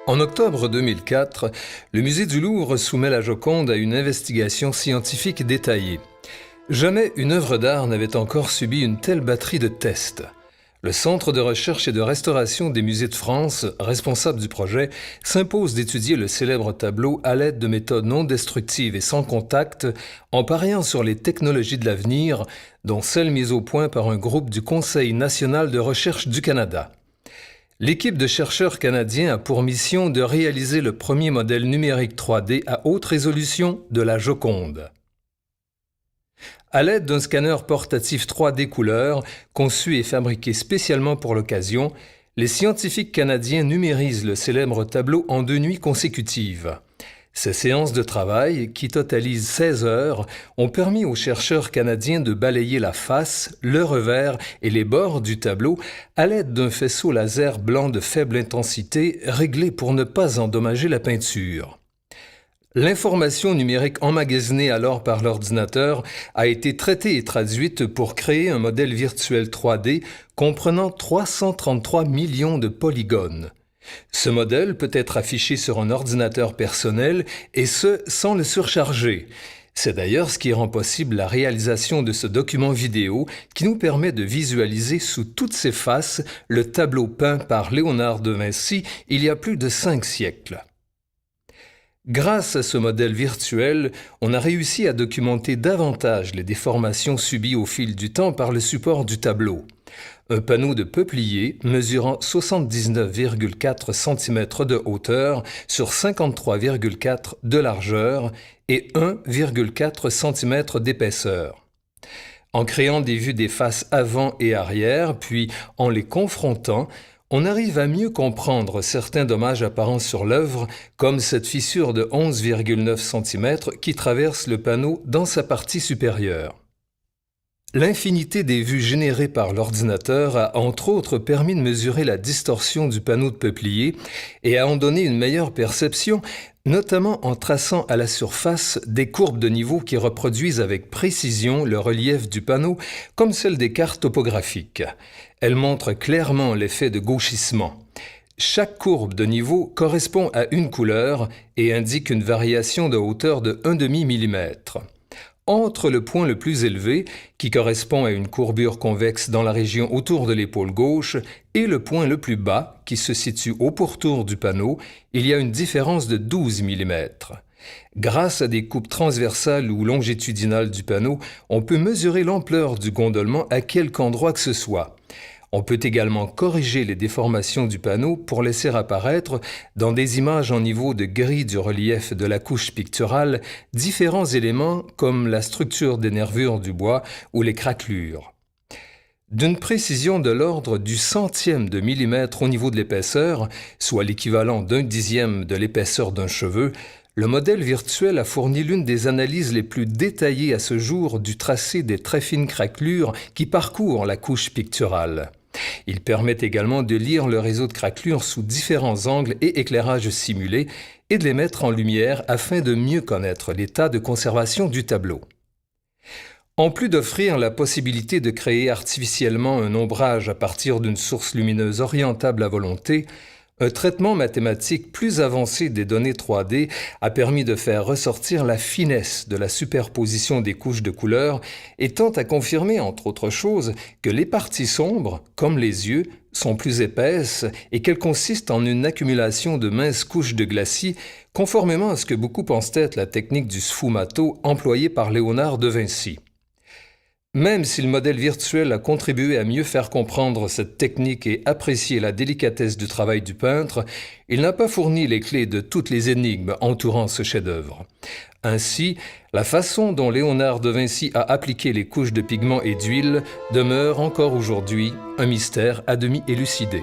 En octobre 2004, le musée du Louvre soumet la Joconde à une investigation scientifique détaillée. Jamais une œuvre d'art n'avait encore subi une telle batterie de tests. Le Centre de recherche et de restauration des musées de France, responsable du projet, s'impose d'étudier le célèbre tableau à l'aide de méthodes non destructives et sans contact, en pariant sur les technologies de l'avenir, dont celles mises au point par un groupe du Conseil national de recherche du Canada. L'équipe de chercheurs canadiens a pour mission de réaliser le premier modèle numérique 3D à haute résolution de la Joconde. À l'aide d'un scanner portatif 3D couleur, conçu et fabriqué spécialement pour l'occasion, les scientifiques canadiens numérisent le célèbre tableau en 2 nuits consécutives. Ces séances de travail, qui totalisent 16 heures, ont permis aux chercheurs canadiens de balayer la face, le revers et les bords du tableau à l'aide d'un faisceau laser blanc de faible intensité réglé pour ne pas endommager la peinture. L'information numérique emmagasinée alors par l'ordinateur a été traitée et traduite pour créer un modèle virtuel 3D comprenant 333 millions de polygones. Ce modèle peut être affiché sur un ordinateur personnel et ce, sans le surcharger. C'est d'ailleurs ce qui rend possible la réalisation de ce document vidéo qui nous permet de visualiser sous toutes ses faces le tableau peint par Léonard de Vinci il y a plus de 5 siècles. Grâce à ce modèle virtuel, on a réussi à documenter davantage les déformations subies au fil du temps par le support du tableau. Un panneau de peuplier mesurant 79,4 cm de hauteur sur 53,4 de largeur et 1,4 cm d'épaisseur. En créant des vues des faces avant et arrière, puis en les confrontant, on arrive à mieux comprendre certains dommages apparents sur l'œuvre, comme cette fissure de 11,9 cm qui traverse le panneau dans sa partie supérieure. L'infinité des vues générées par l'ordinateur a entre autres permis de mesurer la distorsion du panneau de peuplier et à en donner une meilleure perception, notamment en traçant à la surface des courbes de niveau qui reproduisent avec précision le relief du panneau, comme celle des cartes topographiques. Elles montrent clairement l'effet de gauchissement. Chaque courbe de niveau correspond à une couleur et indique une variation de hauteur de 1/2 mm. Entre le point le plus élevé, qui correspond à une courbure convexe dans la région autour de l'épaule gauche, et le point le plus bas, qui se situe au pourtour du panneau, il y a une différence de 12 mm. Grâce à des coupes transversales ou longitudinales du panneau, on peut mesurer l'ampleur du gondolement à quelque endroit que ce soit. On peut également corriger les déformations du panneau pour laisser apparaître, dans des images en niveau de gris du relief de la couche picturale, différents éléments comme la structure des nervures du bois ou les craquelures. D'une précision de l'ordre du centième de millimètre au niveau de l'épaisseur, soit l'équivalent d'1/10 de l'épaisseur d'un cheveu, le modèle virtuel a fourni l'une des analyses les plus détaillées à ce jour du tracé des très fines craquelures qui parcourent la couche picturale. Il permet également de lire le réseau de craquelures sous différents angles et éclairages simulés et de les mettre en lumière afin de mieux connaître l'état de conservation du tableau. En plus d'offrir la possibilité de créer artificiellement un ombrage à partir d'une source lumineuse orientable à volonté, un traitement mathématique plus avancé des données 3D a permis de faire ressortir la finesse de la superposition des couches de couleurs et tend à confirmer, entre autres choses, que les parties sombres, comme les yeux, sont plus épaisses et qu'elles consistent en une accumulation de minces couches de glacis, conformément à ce que beaucoup pensent être la technique du sfumato employée par Léonard de Vinci. Même si le modèle virtuel a contribué à mieux faire comprendre cette technique et apprécier la délicatesse du travail du peintre, il n'a pas fourni les clés de toutes les énigmes entourant ce chef-d'œuvre. Ainsi, la façon dont Léonard de Vinci a appliqué les couches de pigments et d'huile demeure encore aujourd'hui un mystère à demi élucidé.